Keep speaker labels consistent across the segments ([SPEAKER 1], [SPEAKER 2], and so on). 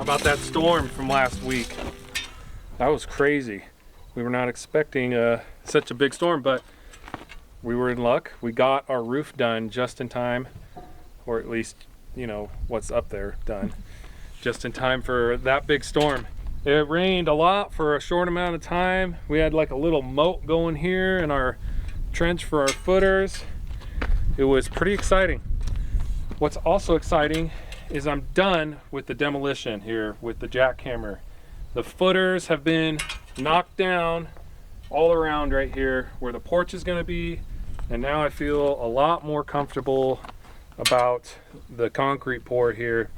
[SPEAKER 1] about that storm from last week? That was crazy. We were not expecting such a big storm, but we were in luck. We got our roof done just in time, or at least, you know, what's up there done, just in time for that big storm. It rained a lot for a short amount of time. We had like a little moat going here in our trench for our footers. It was pretty exciting. What's also exciting is I'm done with the demolition here with the jackhammer. The footers have been knocked down all around right here where the porch is going to be, and now I feel a lot more comfortable about the concrete pour here,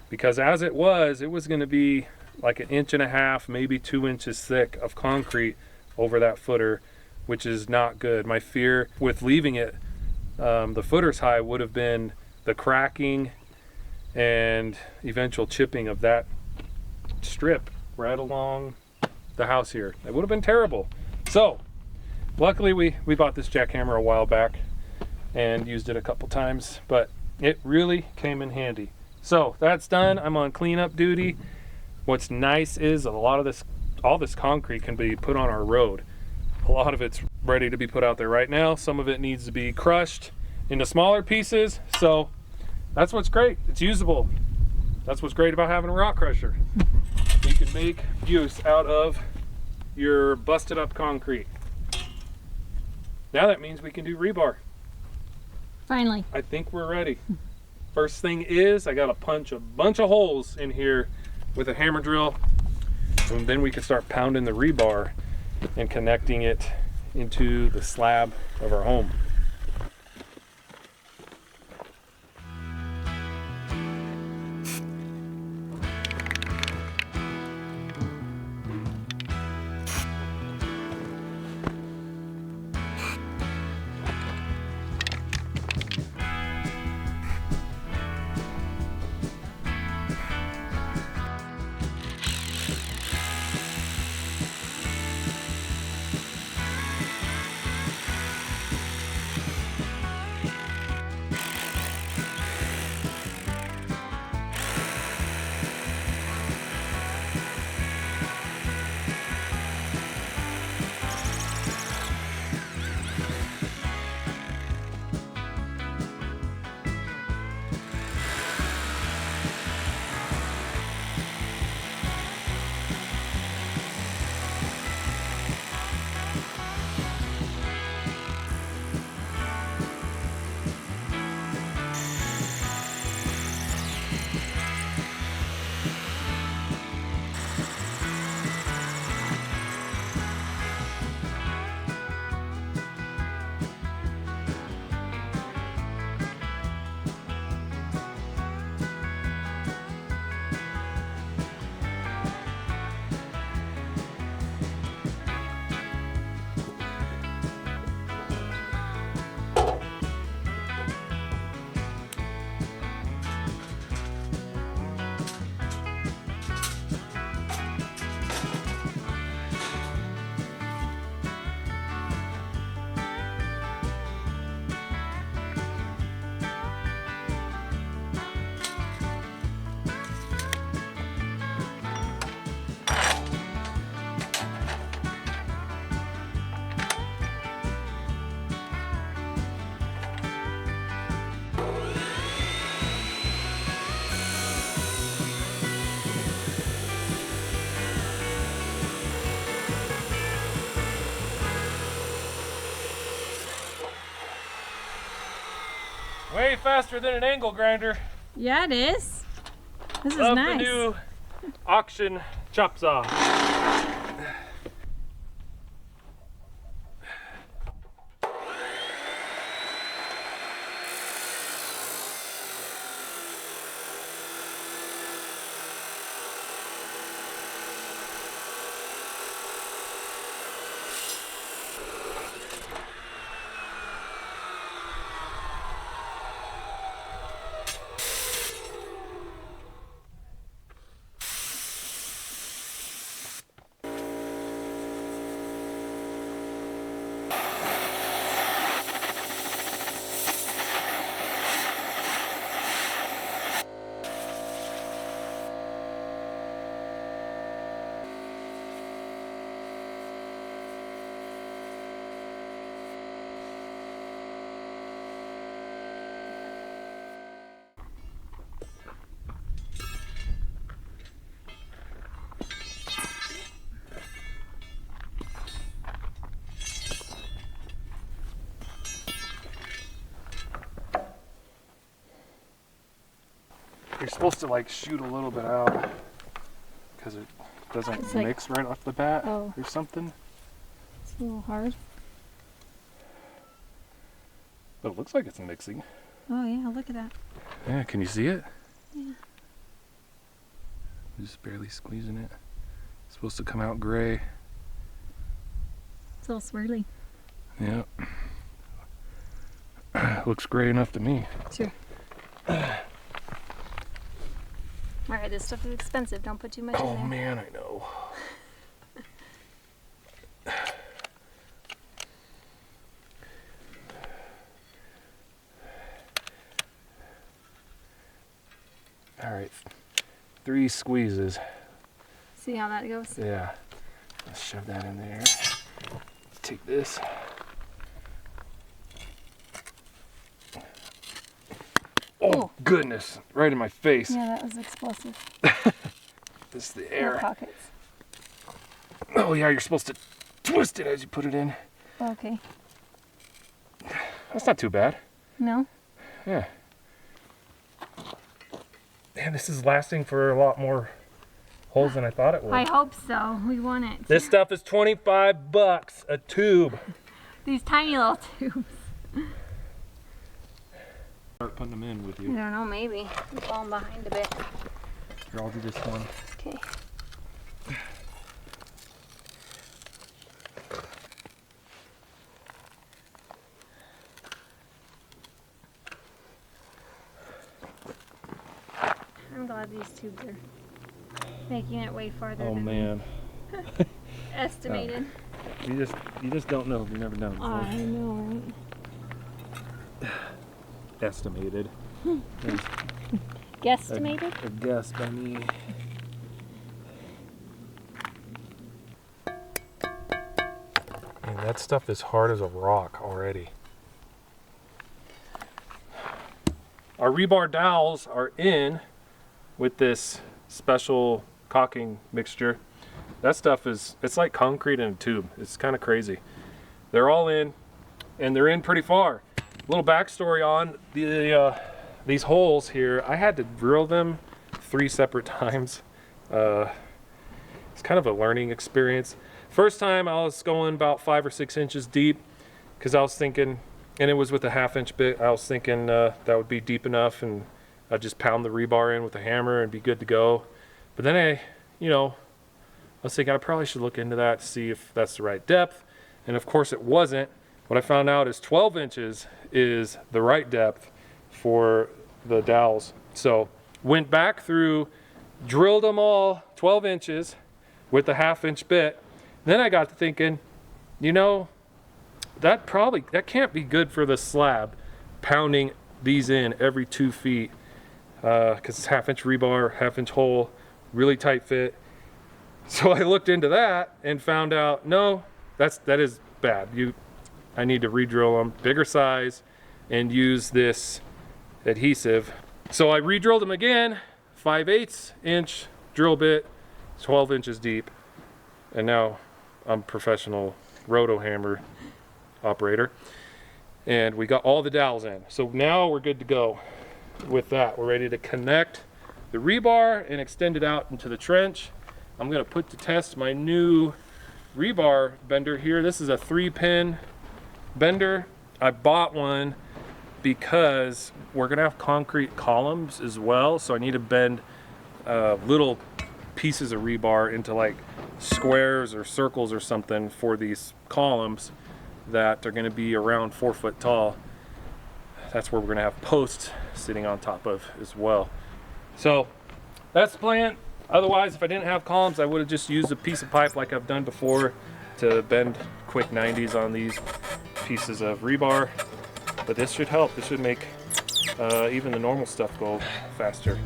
[SPEAKER 1] because as it was going to be like 1.5 inches, maybe 2 inches thick of concrete over that footer, which is not good. My fear with leaving it the footers high would have been the cracking and eventual chipping of that strip right along the house here. It would have been terrible. So luckily we bought this jackhammer a while back and used it a couple times, but it really came in handy. So that's done. I'm on cleanup duty. What's nice is all this concrete can be put on our road. A lot of it's ready to be put out there right now. Some of it needs to be crushed into smaller pieces. So that's what's great. It's usable. That's what's great about having a rock crusher. You can make use out of your busted up concrete. Now that means we can do rebar.
[SPEAKER 2] Finally.
[SPEAKER 1] I think we're ready. First thing is I gotta punch a bunch of holes in here with a hammer drill, and then we can start pounding the rebar and connecting it into the slab of our home. Way faster than an angle grinder.
[SPEAKER 2] Yeah, it is. This is
[SPEAKER 1] Love
[SPEAKER 2] nice.
[SPEAKER 1] the new auction chop saw. You're supposed to like shoot a little bit out because it doesn't
[SPEAKER 2] It's like-
[SPEAKER 1] mix right off the bat
[SPEAKER 2] Oh.
[SPEAKER 1] or something.
[SPEAKER 2] It's a little hard.
[SPEAKER 1] But it looks like it's mixing.
[SPEAKER 2] Oh yeah, look at that.
[SPEAKER 1] Yeah, can you see it?
[SPEAKER 2] Yeah.
[SPEAKER 1] Just barely squeezing it. It's supposed to come out gray.
[SPEAKER 2] It's all swirly.
[SPEAKER 1] Yeah. Looks gray enough to me.
[SPEAKER 2] Sure. Alright, this stuff is expensive. Don't put too much
[SPEAKER 1] Oh
[SPEAKER 2] in there.
[SPEAKER 1] man, I know. All right, 3 squeezes.
[SPEAKER 2] See how that goes?
[SPEAKER 1] Yeah. Let's shove that in there. Take this. Oh, goodness, right in my face.
[SPEAKER 2] Yeah, that was explosive.
[SPEAKER 1] This is the
[SPEAKER 2] No
[SPEAKER 1] air.
[SPEAKER 2] pockets.
[SPEAKER 1] Oh yeah, you're supposed to twist it as you put it in.
[SPEAKER 2] Okay.
[SPEAKER 1] That's not too bad.
[SPEAKER 2] No?
[SPEAKER 1] Yeah. Man, this is lasting for a lot more holes than I thought it would.
[SPEAKER 2] I hope so. We want it.
[SPEAKER 1] This stuff is $25 a tube.
[SPEAKER 2] These tiny little tubes.
[SPEAKER 1] Start putting them in with
[SPEAKER 2] I
[SPEAKER 1] you.
[SPEAKER 2] don't know, maybe. I'm falling behind a bit.
[SPEAKER 1] Here, I'll do this one.
[SPEAKER 2] Okay. I'm glad these tubes are making it way farther
[SPEAKER 1] Oh
[SPEAKER 2] than
[SPEAKER 1] man,
[SPEAKER 2] estimated.
[SPEAKER 1] you just don't know if you've never done it before.
[SPEAKER 2] I know, right?
[SPEAKER 1] Estimated. There's
[SPEAKER 2] Guesstimated?
[SPEAKER 1] a guess by me. Man, that stuff is hard as a rock already. Our rebar dowels are in with this special caulking mixture. That stuff it's like concrete in a tube. It's kind of crazy. They're all in, and they're in pretty far. Little backstory on these holes here. I had to drill them 3 separate times. It's kind of a learning experience. First time I was going about 5 or 6 inches deep because I was thinking, and it was with a 1/2 inch bit, I was thinking that would be deep enough and I'd just pound the rebar in with a hammer and be good to go. But then I was thinking I probably should look into that to see if that's the right depth. And of course it wasn't. What I found out is 12 inches is the right depth for the dowels. So went back through, drilled them all 12 inches with a 1/2 inch bit. Then I got to thinking, that can't be good for the slab, pounding these in every 2 feet, because it's 1/2 inch rebar, 1/2 inch hole, really tight fit. So I looked into that and found out, no, that is bad. I need to re-drill them, bigger size, and use this adhesive. So I re-drilled them again, 5/8 inch drill bit, 12 inches deep, and now I'm a professional roto hammer operator. And we got all the dowels in. So now we're good to go with that. We're ready to connect the rebar and extend it out into the trench. I'm gonna put to test my new rebar bender here. This is a 3-pin bender. I bought one because we're gonna have concrete columns as well. So I need to bend little pieces of rebar into like squares or circles or something for these columns that are going to be around 4 foot tall. That's where we're going to have posts sitting on top of as well. So that's the plan. Otherwise, if I didn't have columns, I would have just used a piece of pipe like I've done before to bend quick 90s on these pieces of rebar. But this should help. This should make even the normal stuff go faster.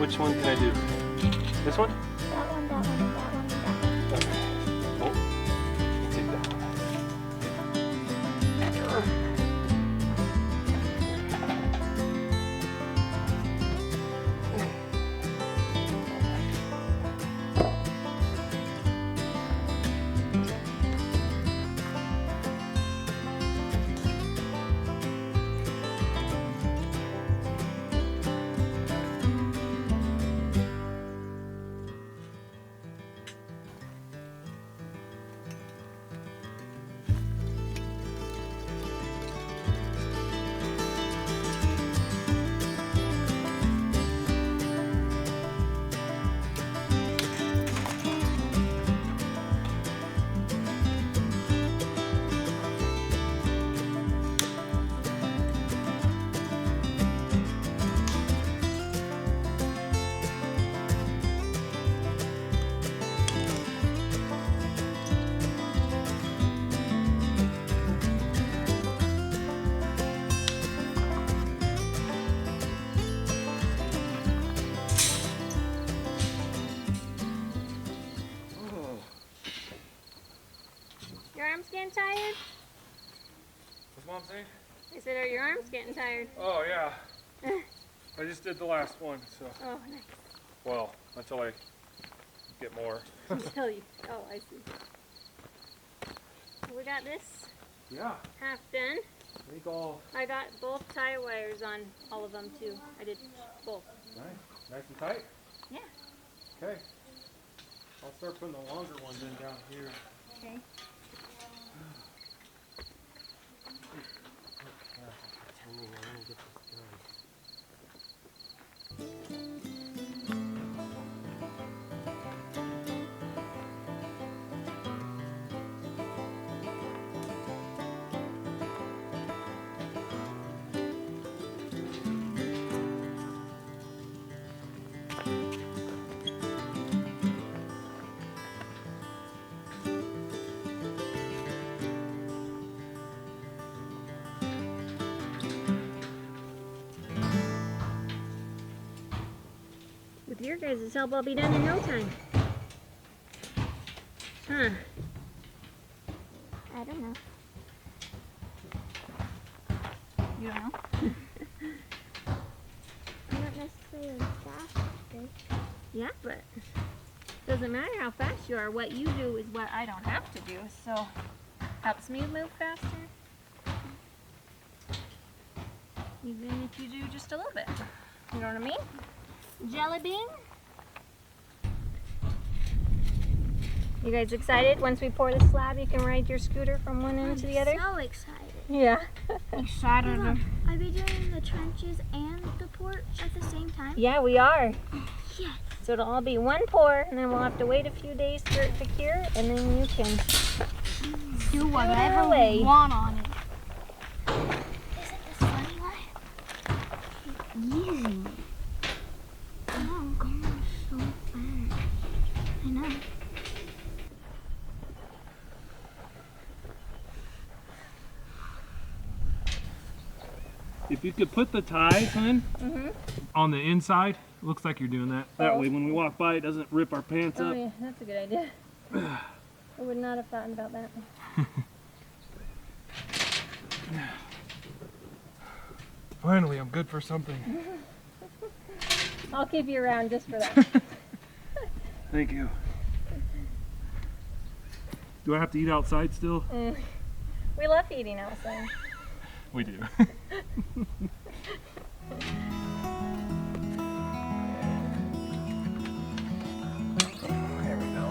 [SPEAKER 1] Which one can I do? This one?
[SPEAKER 2] That one, that one, that one, that one.
[SPEAKER 1] Okay. Oh, let's take that one.
[SPEAKER 2] Your arms getting tired?
[SPEAKER 1] What's Mom saying?
[SPEAKER 2] I said, are your arms getting tired?
[SPEAKER 1] Oh yeah. I just did the last one, so.
[SPEAKER 2] Oh, nice.
[SPEAKER 1] Well, until I get more.
[SPEAKER 2] Until you. Oh, I see. So we got this
[SPEAKER 1] Yeah.
[SPEAKER 2] half done.
[SPEAKER 1] I think all
[SPEAKER 2] I got both tie wires on all of them too. I did both.
[SPEAKER 1] nice and tight.
[SPEAKER 2] Yeah.
[SPEAKER 1] Okay. I'll start putting the longer ones in down here.
[SPEAKER 2] Okay. With your guys' help, I'll be done in no time. Huh. I don't know. You don't know? I'm not necessarily fast, okay? Yeah, but doesn't matter how fast you are. What you do is what I don't have to do, so helps me move faster. Even if you do just a little bit. You know what I mean? Jelly bean? You guys excited? Once we pour the slab, you can ride your scooter from one end to the other?
[SPEAKER 3] So excited.
[SPEAKER 2] Yeah.
[SPEAKER 3] Excited. Are we doing the trenches and the porch at the same time?
[SPEAKER 2] Yeah, we are.
[SPEAKER 3] Yes.
[SPEAKER 2] So it'll all be one pour, and then we'll have to wait a few days for it to cure, and then you can
[SPEAKER 3] Do
[SPEAKER 2] whatever away.
[SPEAKER 3] you want on it. Isn't this funny, Lai? Easy. Oh, I'm going so fast. I know.
[SPEAKER 1] If you could put the ties, hun,
[SPEAKER 2] Mm-hmm.
[SPEAKER 1] on the inside, looks like you're doing that. That
[SPEAKER 2] Oh.
[SPEAKER 1] way when we walk by, it doesn't rip our pants
[SPEAKER 2] Oh
[SPEAKER 1] up.
[SPEAKER 2] yeah, that's a good idea. I would not have thought about that.
[SPEAKER 1] Finally, I'm good for something.
[SPEAKER 2] I'll keep you around just for that.
[SPEAKER 1] Thank you. Do I have to eat outside still?
[SPEAKER 2] We love eating outside.
[SPEAKER 1] We do. There we go.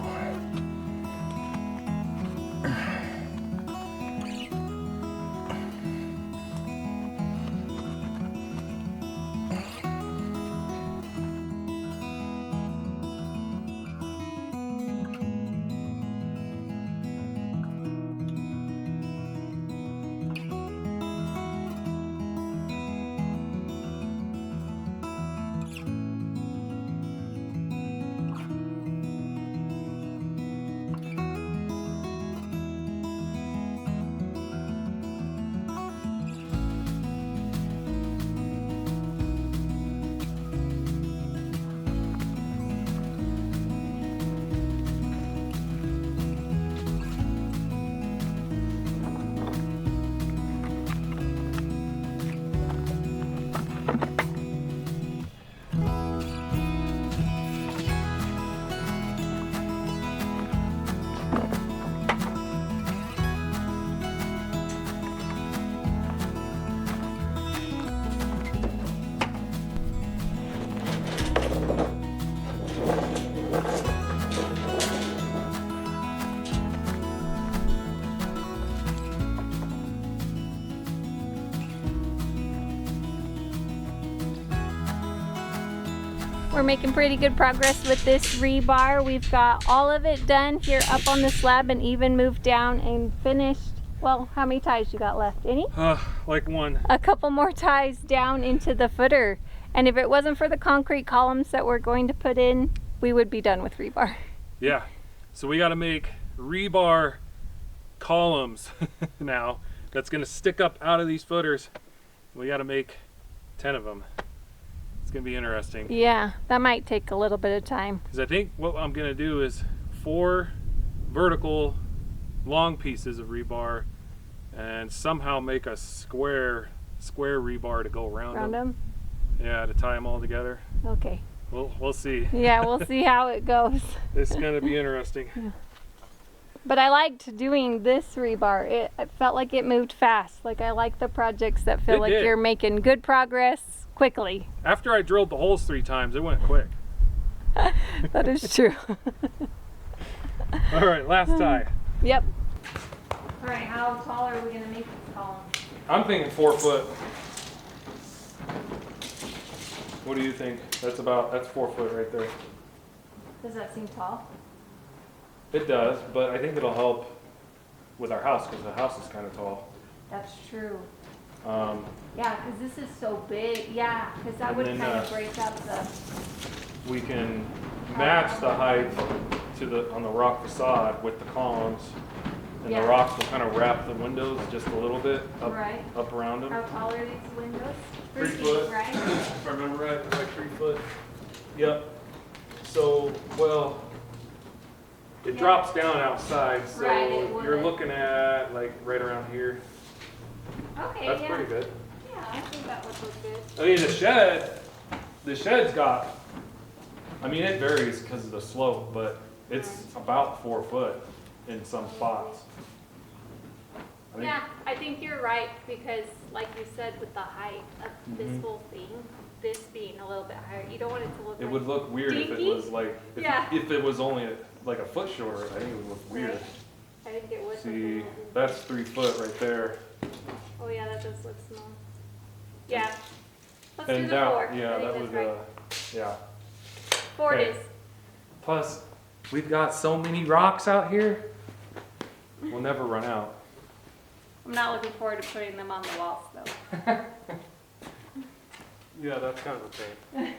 [SPEAKER 2] We're making pretty good progress with this rebar. We've got all of it done here up on the slab and even moved down and finished. Well, how many ties you got left? Any?
[SPEAKER 1] Like one.
[SPEAKER 2] A couple more ties down into the footer. And if it wasn't for the concrete columns that we're going to put in, we would be done with rebar.
[SPEAKER 1] Yeah. So we got to make rebar columns now that's going to stick up out of these footers. We got to make 10 of them. It's going to be interesting.
[SPEAKER 2] Yeah, that might take a little bit of time.
[SPEAKER 1] Because I think what I'm going to do is 4 vertical long pieces of rebar and somehow make a square rebar to go around them. Yeah, to tie them all together.
[SPEAKER 2] Okay.
[SPEAKER 1] We'll see.
[SPEAKER 2] Yeah, we'll see how it goes.
[SPEAKER 1] It's going to be interesting.
[SPEAKER 2] Yeah. But I liked doing this rebar. It felt like it moved fast. Like I like the projects that feel like you're making good progress quickly.
[SPEAKER 1] After I drilled the holes 3 times, it went quick.
[SPEAKER 2] That is true.
[SPEAKER 1] All right, last tie.
[SPEAKER 2] Yep. All right, how tall are we going to make this column?
[SPEAKER 1] I'm thinking 4 foot. What do you think? That's 4 foot right there.
[SPEAKER 2] Does that seem tall?
[SPEAKER 1] It does, but I think it'll help with our house because the house is kind of tall.
[SPEAKER 2] That's true. Yeah, because this is so big. Yeah, because that would kind of break up the...
[SPEAKER 1] We can match the height to on the rock facade with the columns, and the rocks will kind of wrap the windows just a little bit up around them.
[SPEAKER 2] How tall are these windows?
[SPEAKER 1] 3 foot,
[SPEAKER 2] right?
[SPEAKER 1] If I remember right, they're like 3 foot. Yep. So, well, it drops down outside, so you're looking at like right around here.
[SPEAKER 2] Okay,
[SPEAKER 1] That's pretty good.
[SPEAKER 2] Yeah, I think that would look good.
[SPEAKER 1] I mean, the shed's got, I mean, it varies because of the slope, but it's about 4 foot in some spots.
[SPEAKER 2] Yeah, I think you're right because, like you said, with the height of this whole thing, this being a little bit higher, you don't want it to look.
[SPEAKER 1] It would look weird if it was like, if it was only like a foot shorter. I think it would look weird.
[SPEAKER 2] Right. I think it would.
[SPEAKER 1] See, that's 3 foot right there.
[SPEAKER 2] Oh yeah, that does look small. Yeah. Let's
[SPEAKER 1] And
[SPEAKER 2] do the 4.
[SPEAKER 1] yeah, that would, yeah.
[SPEAKER 2] 4 it is.
[SPEAKER 1] Plus, we've got so many rocks out here. We'll never run out.
[SPEAKER 2] I'm not looking forward to putting them on the walls though.
[SPEAKER 1] Yeah, that's kind of a pain.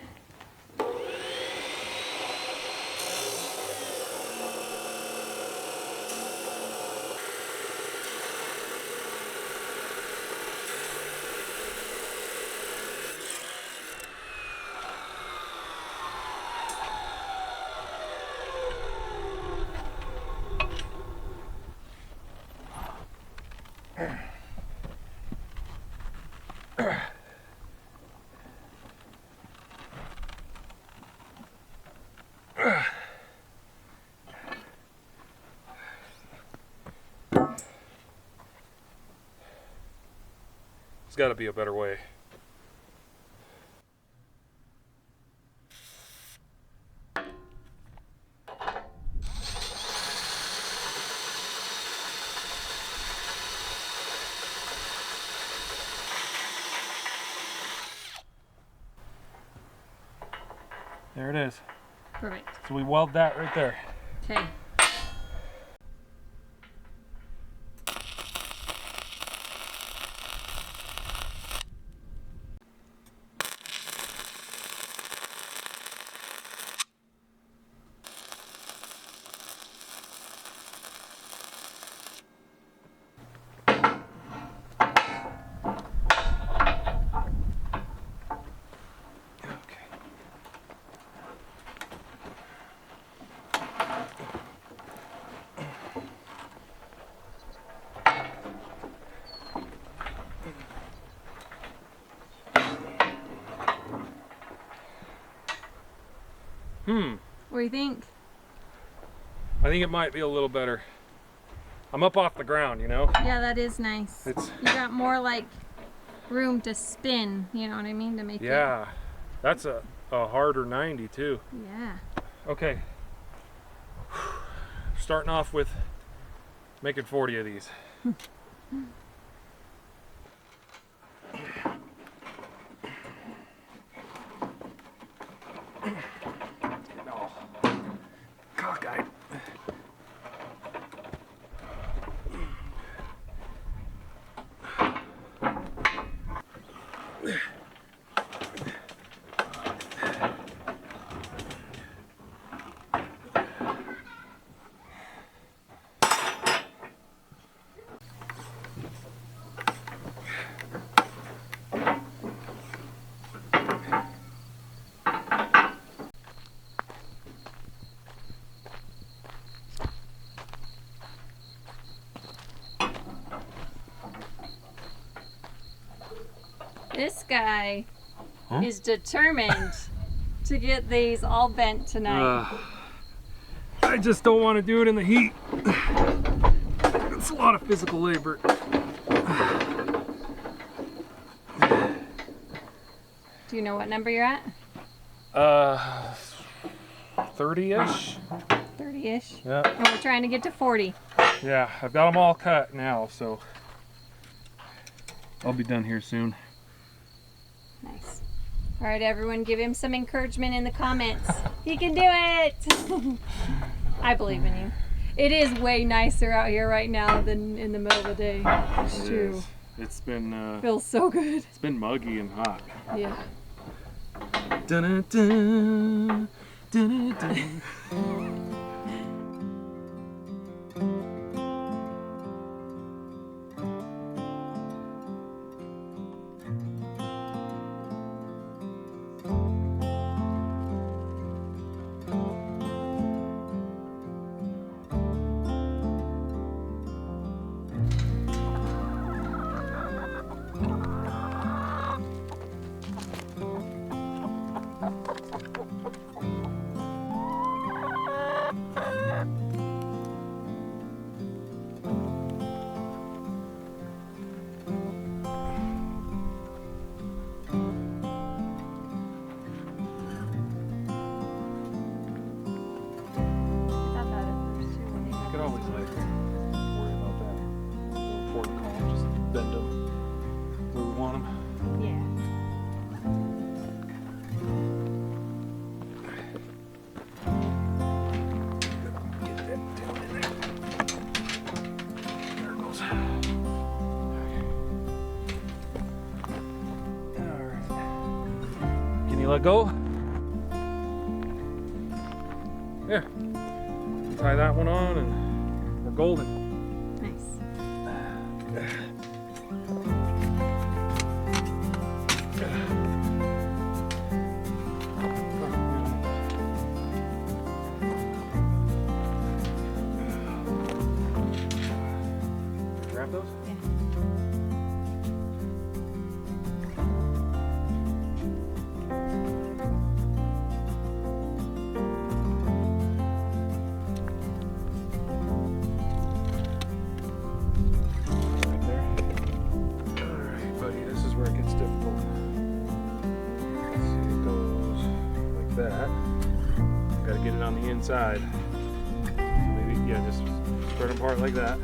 [SPEAKER 1] There's got to be a better way. There it is.
[SPEAKER 2] Perfect.
[SPEAKER 1] So we weld that right there.
[SPEAKER 2] Okay. What do you think?
[SPEAKER 1] I think it might be a little better. I'm up off the ground, you know?
[SPEAKER 2] Yeah, that is nice. You got more like room to spin, you know what I mean? To make it.
[SPEAKER 1] That's a harder 90 too.
[SPEAKER 2] Yeah.
[SPEAKER 1] Okay. Starting off with making 40 of these.
[SPEAKER 2] This guy
[SPEAKER 1] Huh?
[SPEAKER 2] is determined to get these all bent tonight.
[SPEAKER 1] I just don't want to do it in the heat. It's a lot of physical labor.
[SPEAKER 2] Do you know what number you're at?
[SPEAKER 1] 30-ish.
[SPEAKER 2] 30-ish.
[SPEAKER 1] Yeah.
[SPEAKER 2] And we're trying to get to 40.
[SPEAKER 1] Yeah, I've got them all cut now, so I'll be done here soon.
[SPEAKER 2] Nice. All right, everyone, give him some encouragement in the comments. He can do it. I believe in you. It is way nicer out here right now than in the middle of the day. It's
[SPEAKER 1] It
[SPEAKER 2] true.
[SPEAKER 1] is. It's been
[SPEAKER 2] Feels so good.
[SPEAKER 1] it's been muggy and hot.
[SPEAKER 2] Yeah.
[SPEAKER 1] Dun-dun-dun, dun-dun-dun. I could always like worry about that. Before the call, just bend them where we want them.
[SPEAKER 2] Yeah.
[SPEAKER 1] Get that down in there. There it goes. All right. Can you let go? There. Tie that one on and we're golden.
[SPEAKER 2] Nice.
[SPEAKER 1] Grab those?
[SPEAKER 2] Yeah.
[SPEAKER 1] Right there. Alright, buddy, this is where it gets difficult. Let's see, it goes like that. Gotta get it on the inside. Maybe, yeah, just spread them apart like that.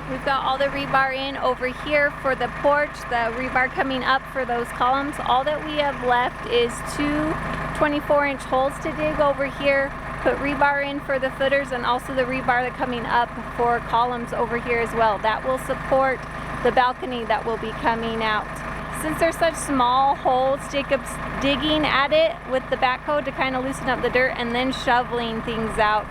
[SPEAKER 2] We've got all the rebar in over here for the porch, the rebar coming up for those columns. All that we have left is two 24-inch holes to dig over here, put rebar in for the footers, and also the rebar that's coming up for columns over here as well. That will support the balcony that will be coming out. Since they're such small holes, Jacob's digging at it with the backhoe to kind of loosen up the dirt and then shoveling things out.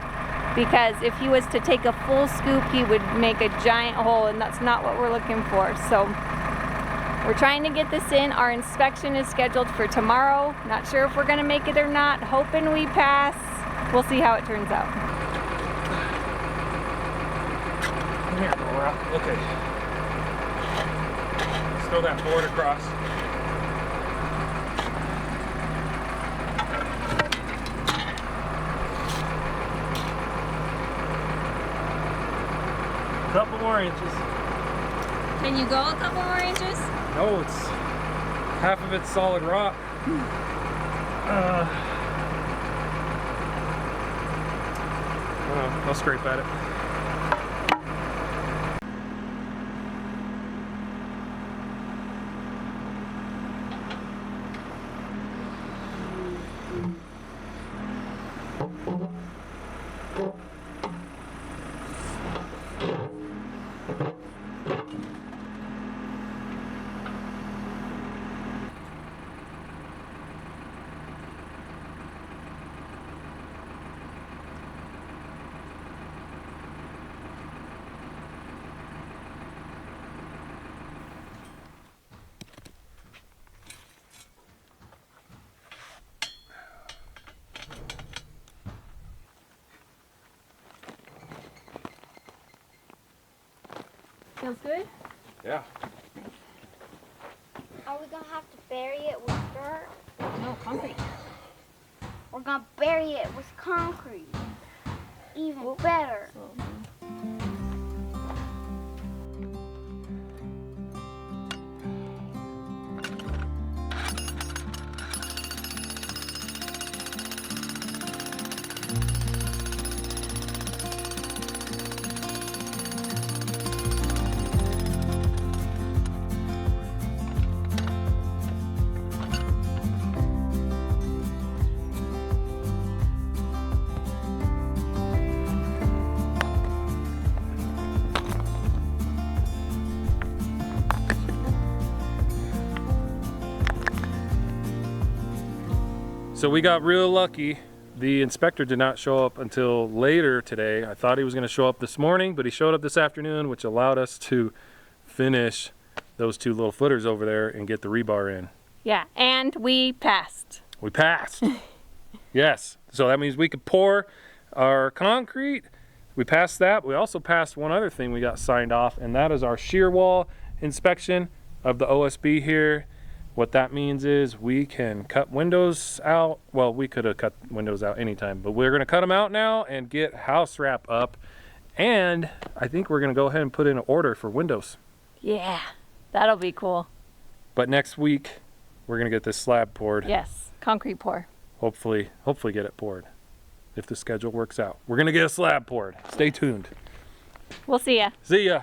[SPEAKER 2] Because if he was to take a full scoop, he would make a giant hole, and that's not what we're looking for. So we're trying to get this in. Our inspection is scheduled for tomorrow. Not sure if we're gonna make it or not. Hoping we pass. We'll see how it turns out.
[SPEAKER 1] Come here, Laura. Okay. Let's throw that board across. Couple more inches.
[SPEAKER 2] Can you go a couple more inches?
[SPEAKER 1] No, it's half of it's solid rock. I'll scrape at it.
[SPEAKER 2] Feels good?
[SPEAKER 1] Yeah.
[SPEAKER 3] Are we gonna have to bury it with dirt?
[SPEAKER 2] No, concrete.
[SPEAKER 3] We're gonna bury it with concrete. Even better.
[SPEAKER 1] So we got real lucky. The inspector did not show up until later today. I thought he was going to show up this morning, but he showed up this afternoon, which allowed us to finish those 2 little footers over there and get the rebar in.
[SPEAKER 2] Yeah, and we passed.
[SPEAKER 1] We passed. Yes. So that means we could pour our concrete. We passed that. We also passed one other thing we got signed off, and that is our shear wall inspection of the OSB here. What that means is we can cut windows out. Well, we could have cut windows out anytime, but we're going to cut them out now and get house wrap up. And I think we're going to go ahead and put in an order for windows.
[SPEAKER 2] Yeah, that'll be cool.
[SPEAKER 1] But next week, we're going to get this slab poured.
[SPEAKER 2] Yes, concrete pour.
[SPEAKER 1] Hopefully get it poured if the schedule works out. We're going to get a slab poured. Stay tuned.
[SPEAKER 2] We'll see ya.
[SPEAKER 1] See ya.